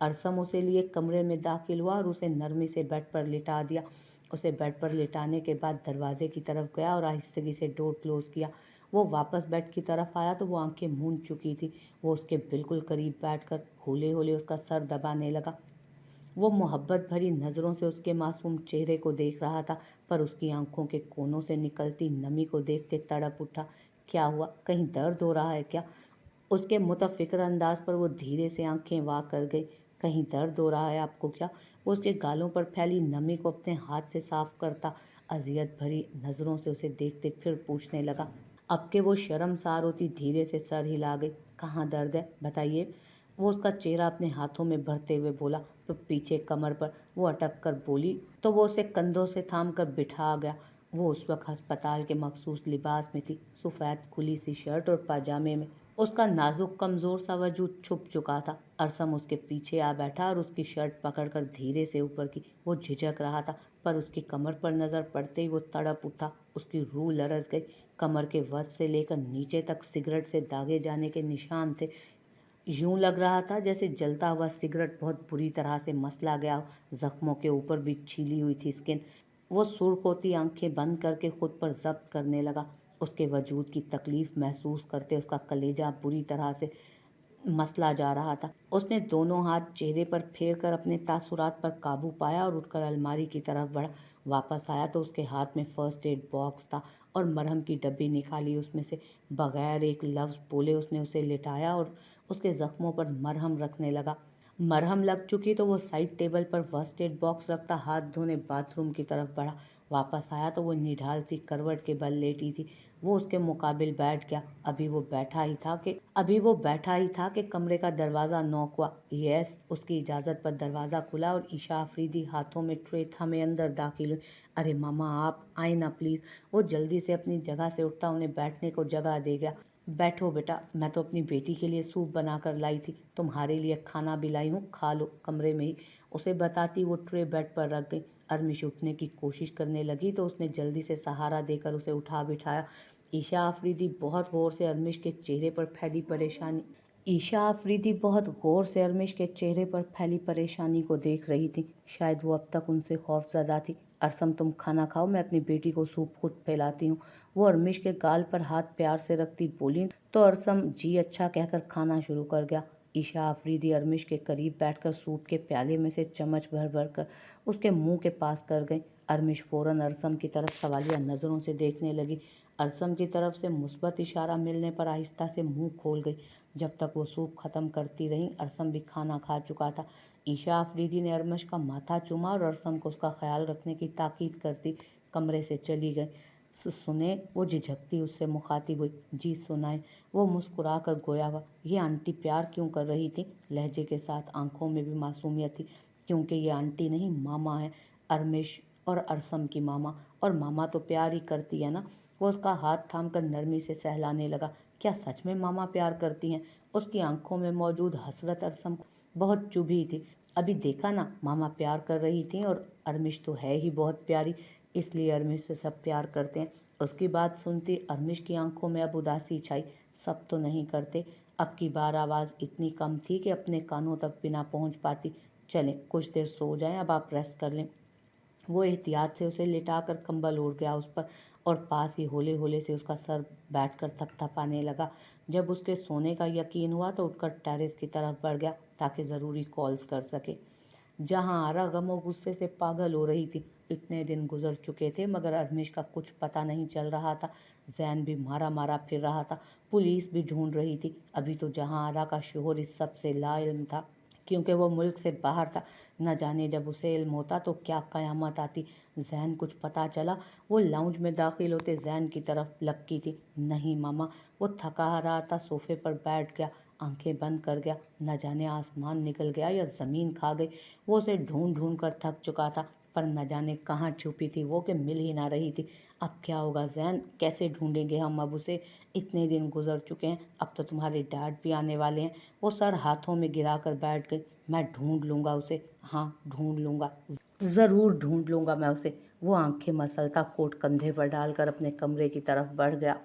अरसम उसे लिए कमरे में दाखिल हुआ और उसे नरमी से बेड पर लिटा दिया। उसे बेड पर लिटाने के बाद दरवाजे की तरफ गया और आहिस्तगी से डोर क्लोज किया। वो वापस बेड की तरफ आया तो वो आंखें मूंद चुकी थी। वो उसके बिल्कुल करीब बैठकर हौले हौले उसका सर दबाने लगा। वो मोहब्बत भरी नज़रों से उसके मासूम चेहरे को देख रहा था, पर उसकी आंखों के कोनों से निकलती नमी को देखते तड़प उठा। क्या हुआ? कहीं दर्द हो रहा है क्या? उसके मुतफ़िक्र अंदाज पर वो धीरे से आंखें वाह कर गई। कहीं दर्द हो रहा है आपको क्या? वो उसके गालों पर फैली नमी को अपने हाथ से साफ करता अजियत भरी नज़रों से उसे देखते फिर पूछने लगा। अब के वो शर्मसार होती धीरे से सर हिला गई। कहाँ दर्द है, बताइए। वो उसका चेहरा अपने हाथों में भरते हुए बोला। तो पीछे कमर पर। वो अटक कर बोली तो वो उसे कंधों से थाम कर बिठा गया। वो उस वक्त अस्पताल के मखसूस लिबास में थी, सफ़ेद खुली सी शर्ट और पाजामे में। उसका नाजुक कमज़ोर सा वजूद छुप चुका था। अरसम उसके पीछे आ बैठा और उसकी शर्ट पकड़कर धीरे से ऊपर की। वो झिझक रहा था, पर उसकी कमर पर नज़र पड़ते ही वो तड़प उठा। उसकी रूह लरस गई। कमर के वध से लेकर नीचे तक सिगरेट से दागे जाने के निशान थे। यूं लग रहा था जैसे जलता हुआ सिगरेट बहुत बुरी तरह से मसला गया हो। जख्मों के ऊपर भी छीली हुई थी स्किन। वो सुर्ख होती आंखें बंद करके खुद पर जब्त करने लगा। उसके वजूद की तकलीफ महसूस करते उसका कलेजा बुरी तरह से मसला जा रहा था। उसने दोनों हाथ चेहरे पर फेर कर अपने तासुरात पर काबू पाया और उठकर अलमारी की तरफ बढ़ा। वापस आया तो उसके हाथ में फर्स्ट एड बॉक्स था और मरहम की डब्बी निकाली। उसमें से बगैर एक लफ्ज़ बोले उसने उसे लिटाया और उसके ज़ख्मों पर मरहम रखने लगा। मरहम लग चुकी तो वो साइड टेबल पर फर्स्ट एड बॉक्स रखता हाथ धोने बाथरूम की तरफ बढ़ा। वापस आया तो वो निढाल सी करवट के बल लेटी थी। वो उसके मुकाबिल बैठ गया। अभी वो बैठा ही था कि कमरे का दरवाज़ा नॉक हुआ। यस, उसकी इजाज़त पर दरवाज़ा खुला और ईशा अफरीदी हाथों में ट्रे थामे अंदर दाखिल हुई। अरे मामा, आप आए ना प्लीज़। वो जल्दी से अपनी जगह से उठता उन्हें बैठने को जगह दे गया। बैठो बेटा, मैं तो अपनी बेटी के लिए सूप बना कर लाई थी, तुम्हारे लिए खाना भी लाई हूँ, खा लो कमरे में ही। उसे बताती वो ट्रे बेड पर रख गई। अरमिश उठने की कोशिश करने लगी तो उसने जल्दी से सहारा देकर उसे उठा बिठाया। ईशा अफरीदी बहुत गौर से अरमिश के चेहरे पर फैली परेशानी को देख रही थी। शायद वो अब तक उनसे खौफजदा थी। अरसम, तुम खाना खाओ, मैं अपनी बेटी को सूप खुद पिलाती हूँ। वो अरमिश के गाल पर हाथ प्यार से रखती बोली तो अरसम जी अच्छा कहकर खाना शुरू कर गया। ईशा अफरीदी अरमिश के करीब बैठकर सूप के प्याले में से चम्मच भर भर कर उसके मुंह के पास कर गई। अरमिश फौरन अरसम की तरफ सवालिया नज़रों से देखने लगी। अरसम की तरफ से मुस्बत इशारा मिलने पर आहिस्ता से मुंह खोल गई। जब तक वो सूप ख़त्म करती रही, अरसम भी खाना खा चुका था। ईशा अफरीदी ने अरमिश का माथा चूमा और अरसम को उसका ख्याल रखने की ताकीद करती कमरे से चली गई। सुने, वो झिझकती उससे मुखातिब हुई। जी सुनाए, वो मुस्कुरा कर गोया हुआ। ये आंटी प्यार क्यों कर रही थी? लहजे के साथ आंखों में भी मासूमियत थी। क्योंकि ये आंटी नहीं, मामा है। अरमिश और अरसम की मामा, और मामा तो प्यार ही करती है ना। वो उसका हाथ थामकर नरमी से सहलाने लगा। क्या सच में मामा प्यार करती हैं? उसकी आंखों में मौजूद हसरत अरसम को बहुत चुभी थी। अभी देखा ना, मामा प्यार कर रही थी, और अरमिश तो है ही बहुत प्यारी, इसलिए अरमिश से सब प्यार करते हैं। उसकी बात सुनती अरमिश की आंखों में अब उदासी छाई। सब तो नहीं करते। अब की बार आवाज़ इतनी कम थी कि अपने कानों तक बिना पहुंच पाती। चलें, कुछ देर सो जाएं, अब आप रेस्ट कर लें। वो एहतियात से उसे लिटाकर कंबल ओढ़ गया उस पर, और पास ही होले होले से उसका सर बैठकर थपथपाने लगा। जब उसके सोने का यकीन हुआ तो उठकर टेरेस की तरफ बढ़ गया ताकि ज़रूरी कॉल्स कर सके। जहाँ आरा गम और गुस्से से पागल हो रही थी। इतने दिन गुजर चुके थे मगर अरमिश का कुछ पता नहीं चल रहा था। जैन भी मारा मारा फिर रहा था। पुलिस भी ढूंढ रही थी। अभी तो जहाँ आरा का शोहर इस सब से लाइल्म था, क्योंकि वो मुल्क से बाहर था। न जाने जब उसे इल्म होता तो क्या क़यामत आती। जैन कुछ पता चला? वो लाउंज में दाखिल होते जैन की तरफ लपकी थी। नहीं मामा। वो थका रहा था, सोफे पर बैठ गया, आंखें बंद कर गया। न जाने आसमान निकल गया या ज़मीन खा गई। वो उसे ढूंढ ढूंढ कर थक चुका था, पर न जाने कहाँ छुपी थी वो कि मिल ही ना रही थी। अब क्या होगा जैन? कैसे ढूंढेंगे हम अब उसे? इतने दिन गुजर चुके हैं, अब तो तुम्हारे डैड भी आने वाले हैं। वो सर हाथों में गिरा कर बैठ गई। मैं ढूंढ लूँगा उसे, हाँ ढूंढ लूँगा, ज़रूर ढूंढ लूँगा मैं उसे। वो आंखें मसलता कोट कंधे पर डालकर अपने कमरे की तरफ बढ़ गया।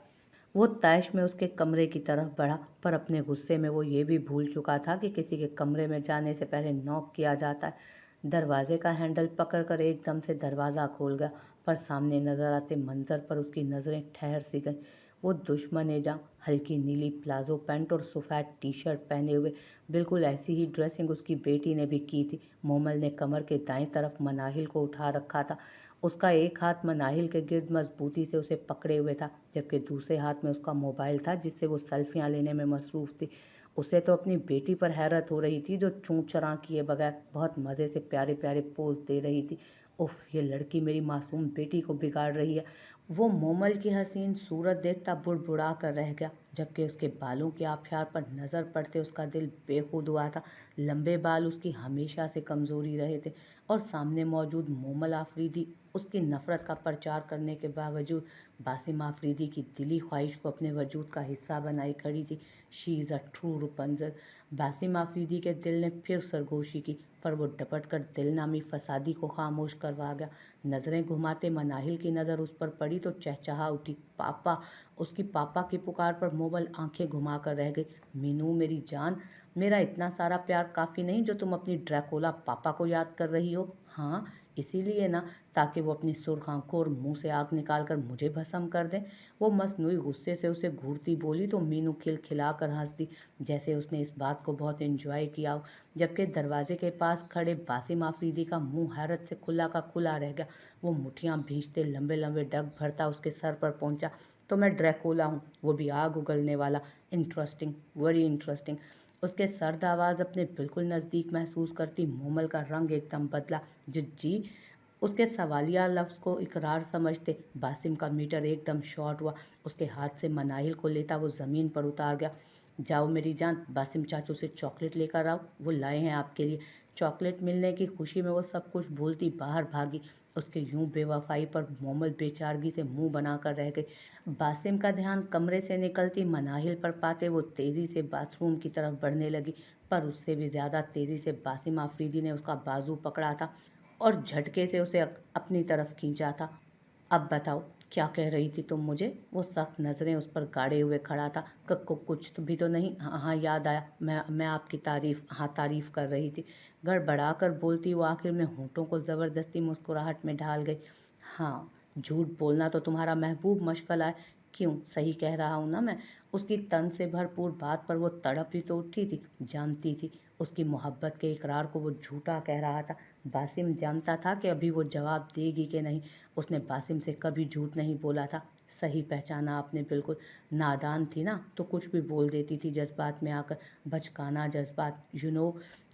वो तैश में उसके कमरे की तरफ बढ़ा, पर अपने गुस्से में वो ये भी भूल चुका था कि किसी के कमरे में जाने से पहले नॉक किया जाता है। दरवाजे का हैंडल पकड़कर एकदम से दरवाज़ा खोल गया, पर सामने नजर आते मंजर पर उसकी नज़रें ठहर सी गईं। वो दुश्मन-ए-जां हल्की नीली प्लाजो पैंट और सफ़ेद टी-शर्ट पहने हुए, बिल्कुल ऐसी ही ड्रेसिंग उसकी बेटी ने भी की थी। मोमल ने कमर के दाईं तरफ मनाहिल को उठा रखा था। उसका एक हाथ मनाहिल के गिर्द मजबूती से उसे पकड़े हुए था, जबकि दूसरे हाथ में उसका मोबाइल था जिससे वो सेल्फियां लेने में मसरूफ़ थी। उसे तो अपनी बेटी पर हैरत हो रही थी, जो चूँ चरां किए बगैर बहुत मज़े से प्यारे प्यारे पोज दे रही थी। उफ़, ये लड़की मेरी मासूम बेटी को बिगाड़ रही है। वो मोमल की हसीन सूरत देखता बुड़बुड़ा कर रह गया, जबकि उसके बालों की आबशार पर नज़र पड़ते उसका दिल बेखुद हुआ था। लंबे बाल उसकी हमेशा से कमज़ोरी रहे थे, और सामने मौजूद मोमल आफरीदी उसकी नफ़रत का प्रचार करने के बावजूद बासिम आफरीदी की दिली ख्वाहिश को अपने वजूद का हिस्सा बनाई खड़ी थी। She is a true Rapunzel. Basim Afridi के दिल ने फिर सरगोशी की, पर वो डपट कर दिल नामी फसादी को खामोश करवा गया। नज़रें घुमाते मनाहिल की नज़र उस पर पड़ी तो चहचहा उठी। पापा! उसकी पापा की पुकार पर मोमल आंखें घुमा कर रह गई। मीनू मेरी जान, मेरा इतना सारा प्यार काफ़ी नहीं जो तुम अपनी ड्रैकुला पापा को याद कर रही हो? हाँ, इसीलिए ना, ताकि वो अपनी सुर्ख आंखों और मुंह से आग निकाल कर मुझे भस्म कर दें। वो मसनूई गुस्से से उसे घूरती बोली तो मीनू खिलखिला कर हंस दी, जैसे उसने इस बात को बहुत एंजॉय किया हो। जबकि दरवाजे के पास खड़े बासिम आफरीदी का मुंह हैरत से खुला का खुला रह गया। वो मुठियां भींचते लंबे लंबे डग भरता उसके सर पर पहुंचा। तो मैं ड्रैकुला हूँ, वो भी आग उगलने वाला। Interesting, very interesting. उसके सर्द आवाज़ अपने बिल्कुल नज़दीक महसूस करती मोमल का रंग एकदम बदला। जी, उसके सवालिया लफ्ज़ को इकरार समझते बासिम का मीटर एकदम शॉर्ट हुआ। उसके हाथ से मनाहिल को लेता वो ज़मीन पर उतार गया। जाओ मेरी जान, बासिम चाचू से चॉकलेट लेकर आओ, वो लाए हैं आपके लिए। चॉकलेट मिलने की खुशी में वो सब कुछ भूलती बाहर भागी। उसके यूं बेवफाई पर मोमल बेचारगी से मुंह बनाकर रह गई। बासिम का ध्यान कमरे से निकलती मनाहिल पर पाते वो तेज़ी से बाथरूम की तरफ बढ़ने लगी, पर उससे भी ज़्यादा तेज़ी से बासिम आफरीदी ने उसका बाजू पकड़ा था और झटके से उसे अपनी तरफ खींचा था। अब बताओ, क्या कह रही थी तुम मुझे? वो सख्त नज़रें उस पर गाड़े हुए खड़ा था। कुछ तो भी तो नहीं? हाँ हाँ, याद आया, मैं आपकी तारीफ कर रही थी। गड़बड़ा कर बोलती वो आखिर में होंठों को ज़बरदस्ती मुस्कुराहट में ढाल गई। हाँ, झूठ बोलना तो तुम्हारा महबूब मशगला है। क्यों, सही कह रहा हूँ ना मैं? उसकी तन से भरपूर बात पर वो तड़प ही तो उठी थी। जानती थी उसकी मोहब्बत के इकरार को वो झूठा कह रहा था। बासिम जानता था कि अभी वो जवाब देगी कि नहीं। उसने बासिम से कभी झूठ नहीं बोला था। सही पहचाना आपने बिल्कुल। नादान थी ना, तो कुछ भी बोल देती थी जज्बात में आकर। बचकाना जज्बात,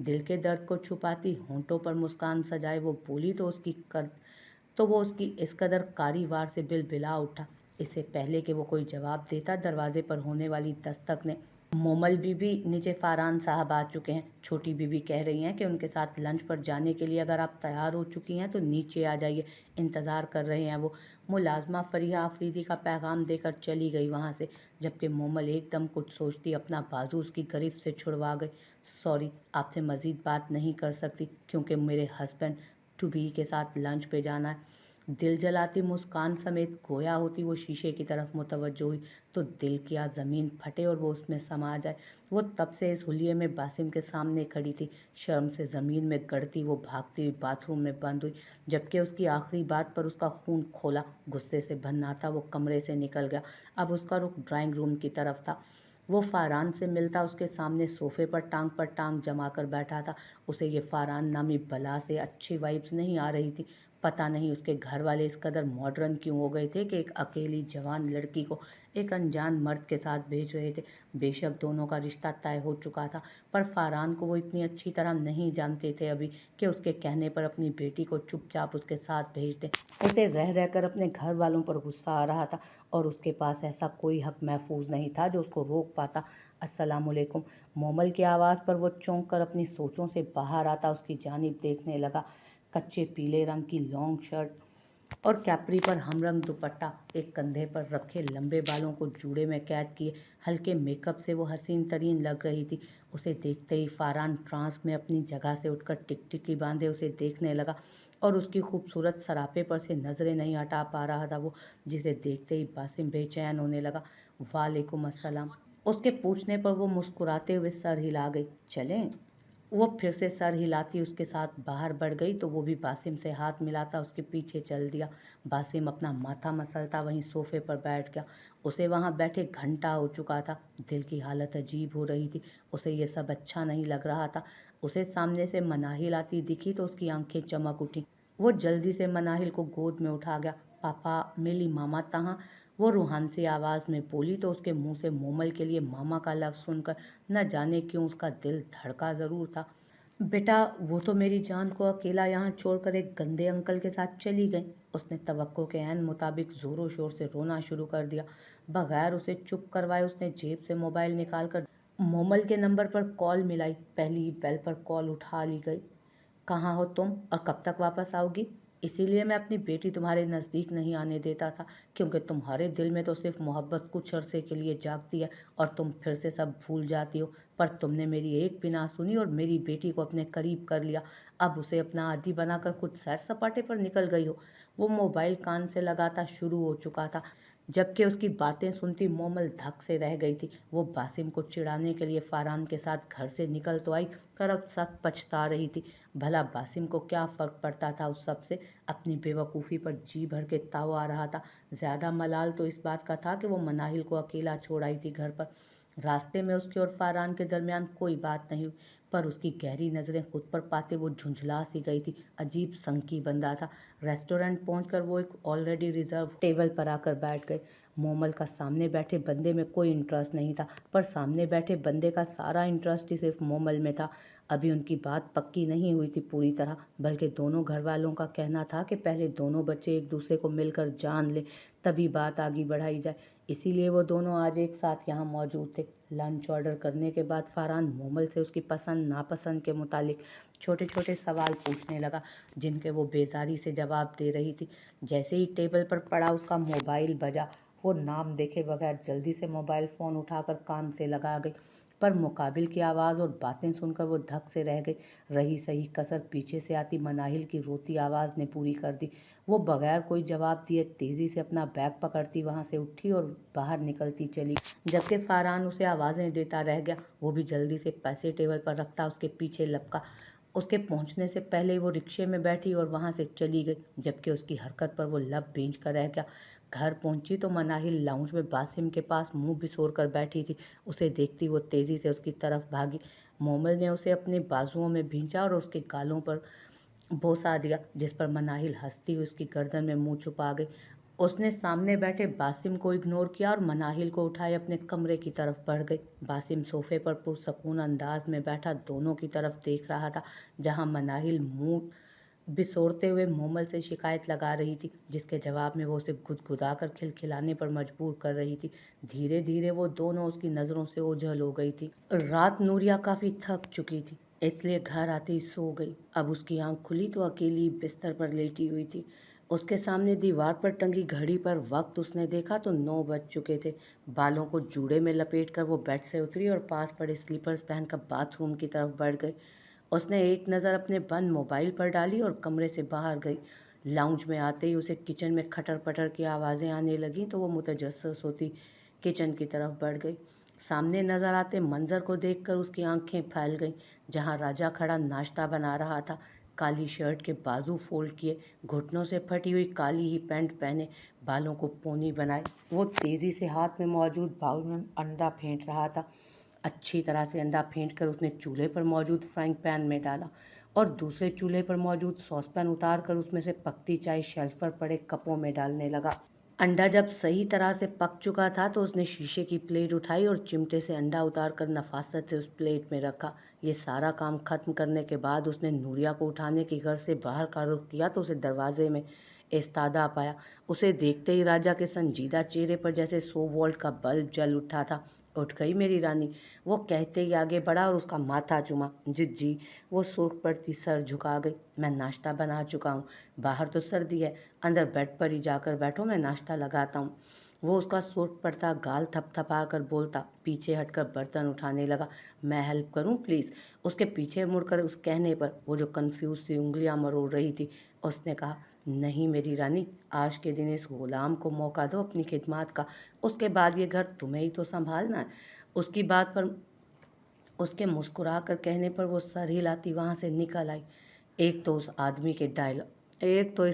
दिल के दर्द को छुपाती होंठों पर मुस्कान सजाए वो बोली तो वो उसकी इस कदर कारी वार से बिलबिला उठा। इससे पहले कि वो कोई जवाब देता, दरवाजे पर होने वाली दस्तक ने मोमल बीबी, नीचे फारान साहब आ चुके हैं। छोटी बीबी कह रही हैं कि उनके साथ लंच पर जाने के लिए अगर आप तैयार हो चुकी हैं तो नीचे आ जाइए, इंतज़ार कर रहे हैं वो। मुलाजमा फरीहा आफरीदी का पैगाम देकर चली गई वहाँ से, जबकि मोमल एकदम कुछ सोचती अपना बाजू उसकी गिरफ्त से छुड़वा गई। सॉरी, आपसे मज़ीद बात नहीं कर सकती क्योंकि मेरे हस्बैंड टू बी के साथ लंच पे जाना है। दिल जलाती मुस्कान समेत गोया होती वो शीशे की तरफ मुतवज्जो हुई तो दिल किया ज़मीन फटे और वो उसमें समा जाए। वो तब से इस हुलिये में बासिम के सामने खड़ी थी। शर्म से ज़मीन में गड़ती वो भागती हुई बाथरूम में बंद हुई, जबकि उसकी आखिरी बात पर उसका खून खोला। गुस्से से भन्नाटा वो कमरे से निकल गया। अब उसका रुख ड्राइंग रूम की तरफ था। वो फारान से मिलता उसके सामने सोफे पर टांग जमा कर बैठा था। उसे ये फारान नामी बला से अच्छी वाइब्स नहीं आ रही थी। पता नहीं उसके घर वाले इस कदर मॉडर्न क्यों हो गए थे कि एक अकेली जवान लड़की को एक अनजान मर्द के साथ भेज रहे थे। बेशक दोनों का रिश्ता तय हो चुका था, पर फारान को वो इतनी अच्छी तरह नहीं जानते थे अभी कि उसके कहने पर अपनी बेटी को चुपचाप उसके साथ भेज दें। उसे रह रहकर अपने घर वालों पर गुस्सा आ रहा था, और उसके पास ऐसा कोई हक महफूज नहीं था जो उसको रोक पाता। अस्सलामुअलैकुम। मोमल की आवाज़ पर वो चौंक कर अपनी सोचों से बाहर आता उसकी जानिब देखने लगा। कच्चे पीले रंग की लॉन्ग शर्ट और कैपरी पर हमरंग दुपट्टा, एक कंधे पर रखे लंबे बालों को जूड़े में कैद किए हल्के मेकअप से वो हसीन तरीन लग रही थी। उसे देखते ही फारान ट्रांस में अपनी जगह से उठकर टिकटिकी बांधे उसे देखने लगा, और उसकी खूबसूरत सरापे पर से नज़रें नहीं हटा पा रहा था वो, जिसे देखते ही बासिम बेचैन होने लगा। वालेकुम अस्सलाम। उसके पूछने पर वो मुस्कुराते हुए सर हिला गई। चलें? वो फिर से सर हिलाती उसके साथ बाहर बढ़ गई तो वो भी बासिम से हाथ मिलाता उसके पीछे चल दिया। बासिम अपना माथा मसलता वहीं सोफे पर बैठ गया। उसे वहाँ बैठे घंटा हो चुका था। दिल की हालत अजीब हो रही थी। उसे ये सब अच्छा नहीं लग रहा था। उसे सामने से मनाहिल आती दिखी तो उसकी आंखें चमक उठी। वो जल्दी से मनाहिल को गोद में उठा गया। पापा, मेरी मामा तहाँ? वो रूहान सी आवाज़ में बोली तो उसके मुंह से मोमल के लिए मामा का लफ्ज़ सुनकर न जाने क्यों उसका दिल धड़का ज़रूर था। बेटा, वो तो मेरी जान को अकेला यहाँ छोड़कर एक गंदे अंकल के साथ चली गई। उसने तवक्को के ऐन मुताबिक ज़ोरों शोर से रोना शुरू कर दिया। बगैर उसे चुप करवाए उसने जेब से मोबाइल निकालकर मोमल के नंबर पर कॉल मिलाई। पहली ही बेल पर कॉल उठा ली गई। कहाँ हो तुम और कब तक वापस आओगी? इसीलिए मैं अपनी बेटी तुम्हारे नज़दीक नहीं आने देता था, क्योंकि तुम्हारे दिल में तो सिर्फ मोहब्बत कुछ अरसे के लिए जागती है और तुम फिर से सब भूल जाती हो। पर तुमने मेरी एक भी ना सुनी और मेरी बेटी को अपने करीब कर लिया। अब उसे अपना आदी बनाकर खुद सैर सपाटे पर निकल गई हो। वो मोबाइल कान से लगाता शुरू हो चुका था। जबकि उसकी बातें सुनती मोमल धक से रह गई थी। वो बासिम को चिढ़ाने के लिए फारान के साथ घर से निकल तो आई, पर अब सख्त पछता रही थी। भला बासिम को क्या फ़र्क पड़ता था उस सब से? अपनी बेवकूफ़ी पर जी भर के ताव आ रहा था। ज़्यादा मलाल तो इस बात का था कि वो मनाहिल को अकेला छोड़ आई थी घर पर। रास्ते में उसके और फारान के दरमियान कोई बात नहीं हुई, पर उसकी गहरी नज़रें खुद पर पाते वो झुंझला सी गई थी। अजीब संकी बंदा था। रेस्टोरेंट पहुंचकर वो एक ऑलरेडी रिजर्व टेबल पर आकर बैठ गए। मोमल का सामने बैठे बंदे में कोई इंटरेस्ट नहीं था, पर सामने बैठे बंदे का सारा इंटरेस्ट ही सिर्फ मोमल में था। अभी उनकी बात पक्की नहीं हुई थी पूरी तरह, बल्कि दोनों घर वालों का कहना था कि पहले दोनों बच्चे एक दूसरे को मिलकर जान ले, तभी बात आगे बढ़ाई जाए। इसीलिए वो दोनों आज एक साथ यहाँ मौजूद थे। लंच ऑर्डर करने के बाद फारान मोमल से उसकी पसंद नापसंद के मुतालिक छोटे छोटे सवाल पूछने लगा, जिनके वो बेजारी से जवाब दे रही थी। जैसे ही टेबल पर पड़ा उसका मोबाइल बजा। वो नाम देखे बगैर जल्दी से मोबाइल फ़ोन उठाकर कान से लगा गई, पर मुकाबिल की आवाज़ और बातें सुनकर वो धक से रह गई। रही सही कसर पीछे से आती मनाहिल की रोती आवाज़ ने पूरी कर दी। वो बगैर कोई जवाब दिए तेज़ी से अपना बैग पकड़ती वहाँ से उठी और बाहर निकलती चली, जबकि फारान उसे आवाज़ें देता रह गया। वो भी जल्दी से पैसे टेबल पर रखता उसके पीछे लपका। उसके पहुंचने से पहले वो रिक्शे में बैठी और वहां से चली गई, जबकि उसकी हरकत पर वो लब भींच कर रह गया। घर पहुंची तो मनाहिल लाउंज में बासिम के पास मुंह बिसोर कर बैठी थी। उसे देखती वो तेज़ी से उसकी तरफ भागी। मोमल ने उसे अपने बाजुओं में भींचा और उसके गालों पर बोसा दिया, जिस पर मनाहिल हंसती हुई उसकी गर्दन में मुंह छुपा गई। उसने सामने बैठे बासिम को इग्नोर किया और मनाहिल को उठाए अपने कमरे की तरफ बढ़ गई। बासिम सोफे पर पुरसकून अंदाज में बैठा दोनों की तरफ देख रहा था, जहां मनाहिल मुंह बिसोरते हुए मोमल से शिकायत लगा रही थी, जिसके जवाब में वो उसे गुदगुदाकर खिलखिलाने पर मजबूर कर रही थी। धीरे धीरे वो दोनों उसकी नज़रों से ओझल हो गई थी। रात नूरिया काफ़ी थक चुकी थी, इसलिए घर आते ही सो गई। अब उसकी आंख खुली तो अकेली बिस्तर पर लेटी हुई थी। उसके सामने दीवार पर टंगी घड़ी पर वक्त उसने देखा तो 9 बज चुके थे। बालों को जूड़े में लपेटकर वो बेड से उतरी और पास पड़े स्लीपर्स पहनकर बाथरूम की तरफ बढ़ गई। उसने एक नज़र अपने बंद मोबाइल पर डाली और कमरे से बाहर गई। लाउंज में आते ही उसे किचन में खटर पटर की आवाज़ें आने लगीं तो वो मुतजस्सिस होती किचन की तरफ बढ़ गई। सामने नज़र आते मंजर को देखकर उसकी आंखें फैल गईं, जहां राजा खड़ा नाश्ता बना रहा था। काली शर्ट के बाजू फोल्ड किए, घुटनों से फटी हुई काली ही पैंट पहने, बालों को पोनी बनाए, वो तेज़ी से हाथ में मौजूद बाउल में अंडा फेंट रहा था। अच्छी तरह से अंडा फेंट कर उसने चूल्हे पर मौजूद फ्राइंग पैन में डाला और दूसरे चूल्हे पर मौजूद सॉस पैन उतार कर उसमें से पकती चाय शेल्फ पर पड़े कपों में डालने लगा। अंडा जब सही तरह से पक चुका था तो उसने शीशे की प्लेट उठाई और चिमटे से अंडा उतार कर नफासत से उस प्लेट में रखा। ये सारा काम खत्म करने के बाद उसने नूरिया को उठाने के घर से बाहर का रुख किया तो उसे दरवाजे में इस्तादा पाया। उसे देखते ही राजा के संजीदा चेहरे पर जैसे 100 वोल्ट का बल्ब जल उठा था। उठ गई मेरी रानी, वो कहते ही आगे बढ़ा और उसका माथा चूमा। जी। वो सुर्ख पड़ती सर झुका गई। मैं नाश्ता बना चुका हूँ, बाहर तो सर्दी है, अंदर बेड पर ही जाकर बैठो, मैं नाश्ता लगाता हूँ। वो उसका सुर्ख पड़ता गाल थपथपा कर बोलता पीछे हटकर बर्तन उठाने लगा। मैं हेल्प करूँ प्लीज़? उसके पीछे मुड़कर उस कहने पर वो जो कन्फ्यूज सी उंगलियां मरोड़ रही थी, उसने कहा नहीं मेरी रानी, आज के दिन इस गुलाम को मौका दो अपनी खिदमत का, उसके बाद ये घर तुम्हें ही तो संभालना है। उसकी बात पर उसके मुस्कुरा कर कहने पर वो सर हिलाती वहाँ से निकल आई। एक तो इस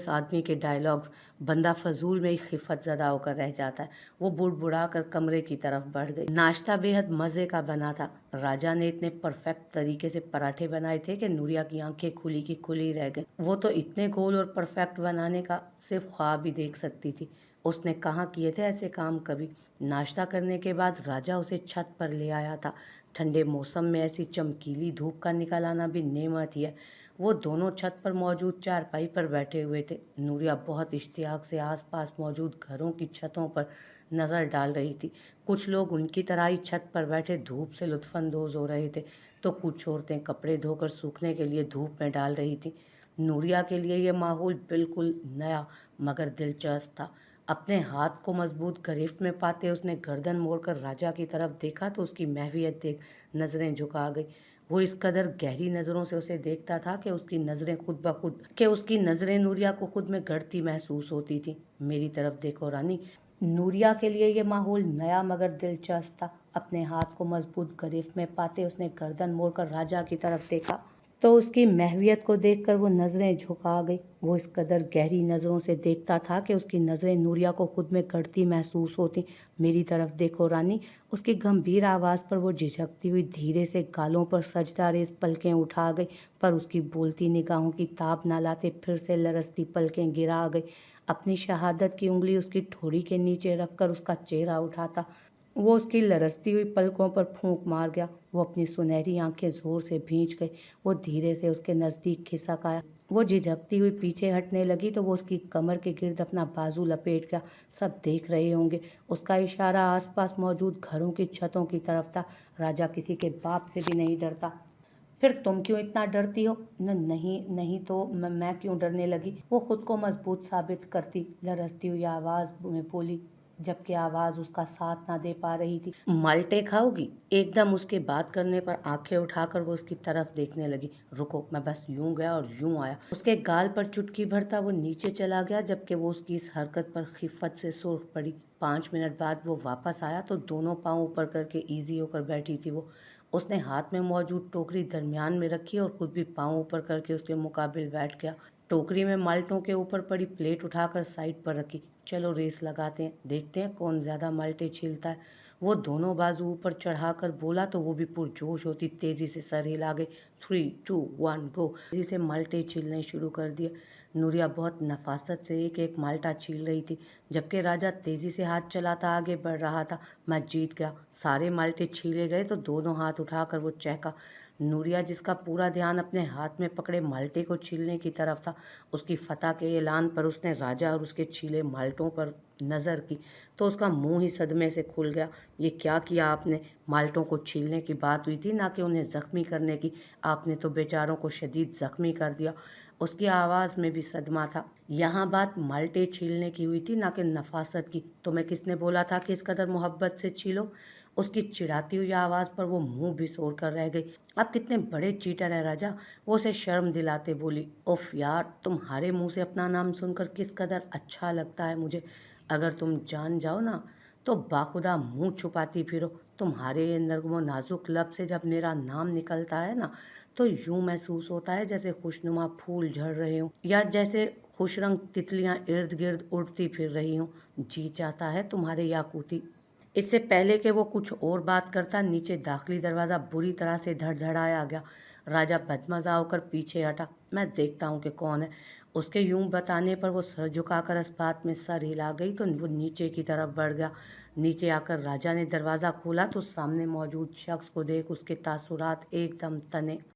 आदमी के डायलॉग्स, बंदा फजूल में ही खिफत ज़दा होकर रह जाता है। वो बुड़बुड़ा कर कमरे की तरफ बढ़ गई। नाश्ता बेहद मज़े का बना था। राजा ने इतने परफेक्ट तरीके से पराठे बनाए थे कि नूरिया की आंखें खुली की खुली रह गई। वो तो इतने गोल और परफेक्ट बनाने का सिर्फ ख्वाब ही देख सकती थी। उसने कहाँ किए थे ऐसे काम कभी। नाश्ता करने के बाद राजा उसे छत पर ले आया था। ठंडे मौसम में ऐसी चमकीली धूप का निकल आना भी नेमत ही है। वो दोनों छत पर मौजूद चारपाई पर बैठे हुए थे। नूरिया बहुत इश्तियाक से आसपास मौजूद घरों की छतों पर नज़र डाल रही थी। कुछ लोग उनकी तरह ही छत पर बैठे धूप से लुत्फ़अंदोज़ हो रहे थे, तो कुछ औरतें कपड़े धोकर सूखने के लिए धूप में डाल रही थी। नूरिया के लिए ये माहौल बिल्कुल नया मगर दिलचस्प था। अपने हाथ को मजबूत गिरफ्त में पाते उसने गर्दन मोड़कर राजा की तरफ देखा तो उसकी महवियत देख नज़रें झुका गई। वो इस कदर गहरी नज़रों से उसे देखता था कि उसकी नज़रें नूरिया को खुद में गड़ती महसूस होती थी। मेरी तरफ देखो रानी। नूरिया के लिए ये माहौल नया मगर दिलचस्प था। अपने हाथ को मजबूत गिरफ्त में पाते उसने गर्दन मोड़कर राजा की तरफ देखा तो उसकी महवियत को देखकर वो नज़रें झुका गई। वो इस कदर गहरी नज़रों से देखता था कि उसकी नज़रें नूरिया को खुद में गड़ती महसूस होती। मेरी तरफ देखो रानी। उसकी गंभीर आवाज़ पर वो झिझकती हुई धीरे से गालों पर सजदा रेज़ पलकें उठा गई, पर उसकी बोलती निगाहों की ताब न लाते फिर से लरसती पलकें गिरा गई। अपनी शहादत की उंगली उसकी ठोड़ी के नीचे रखकर उसका चेहरा उठाता वो उसकी लरसती हुई पलकों पर फूंक मार गया। वो अपनी सुनहरी आंखें जोर से भींच गई। वो धीरे से उसके नज़दीक खिसक आया। वो झिझकती हुई पीछे हटने लगी तो वो उसकी कमर के गिर्द अपना बाजू लपेट गया। सब देख रहे होंगे। उसका इशारा आसपास मौजूद घरों की छतों की तरफ था। राजा किसी के बाप से भी नहीं डरता। फिर तुम क्यों इतना डरती हो? नहीं नहीं तो मैं क्यों डरने लगी? वो खुद को मजबूत साबित करती लरसती हुई आवाज़ में बोली, जबकि आवाज़ उसका साथ ना दे पा रही थी। माल्टे खाओगी? एकदम उसके बात करने पर आंखें उठाकर वो उसकी तरफ देखने लगी। रुको, मैं बस यूं गया और यूं आया। उसके गाल पर चुटकी भरता वो नीचे चला गया, जबकि वो उसकी इस हरकत पर खिफत से सुर्ख पड़ी। 5 मिनट बाद वो वापस आया तो दोनों पाँव ऊपर करके ईजी होकर बैठी थी वो। उसने हाथ में मौजूद टोकरी दरमियान में रखी और खुद भी पाँव ऊपर करके उसके मुकाबिल बैठ गया। टोकरी में माल्टों के ऊपर पड़ी प्लेट उठाकर साइड पर रखी। चलो रेस लगाते हैं, देखते हैं कौन ज़्यादा माल्टे छीलता है। वो दोनों बाजू ऊपर चढ़ाकर बोला तो वो भी पुरजोश होती तेज़ी से सर हिला गई। 3, 2, 1 गो। तेज़ी से माल्टे छीलने शुरू कर दिए। नूरिया बहुत नफासत से एक एक माल्टा छील रही थी, जबकि राजा तेज़ी से हाथ चलाता आगे बढ़ रहा था। मैं जीत गया। सारे माल्टे छीले गए तो दोनों हाथ उठाकर वो चहका। नूरिया, जिसका पूरा ध्यान अपने हाथ में पकड़े माल्टे को छीलने की तरफ था, उसकी फतह के ऐलान पर उसने राजा और उसके छीले माल्टों पर नज़र की तो उसका मुंह ही सदमे से खुल गया। ये क्या किया आपने? माल्टों को छीलने की बात हुई थी, ना कि उन्हें ज़ख्मी करने की। आपने तो बेचारों को शदीद ज़ख्मी कर दिया। उसकी आवाज़ में भी सदमा था। यहाँ बात माल्टे छीलने की हुई थी, ना कि नफासत की। तुम्हें किसने बोला था कि इस कदर मोहब्बत से छीलो? उसकी चिढ़ाती हुई आवाज़ पर वो मुंह बिसोर कर रह गई। आप कितने बड़े चीटर हैं राजा, वो उसे शर्म दिलाते बोली। उफ यार, तुम्हारे मुंह से अपना नाम सुनकर किस कदर अच्छा लगता है मुझे। अगर तुम जान जाओ ना तो बाखुदा मुंह छुपाती फिरो। तुम्हारे नरम नाजुक लब से जब मेरा नाम निकलता है ना तो यूं महसूस होता है जैसे खुशनुमा फूल झड़ रहे हों या जैसे खुश रंग तितलियां इर्द गिर्द उड़ती फिर रही हों। जी चाहता है तुम्हारे याकूती। इससे पहले कि वो कुछ और बात करता, नीचे दाखिली दरवाज़ा बुरी तरह से धड़धड़ाया गया। राजा बदमज़ा होकर पीछे हटा। मैं देखता हूँ कि कौन है। उसके यूं बताने पर वो सर झुकाकर इस बात में सर हिला गई तो वो नीचे की तरफ बढ़ गया। नीचे आकर राजा ने दरवाज़ा खोला तो सामने मौजूद शख्स को देख उसके तासुरात एकदम तने।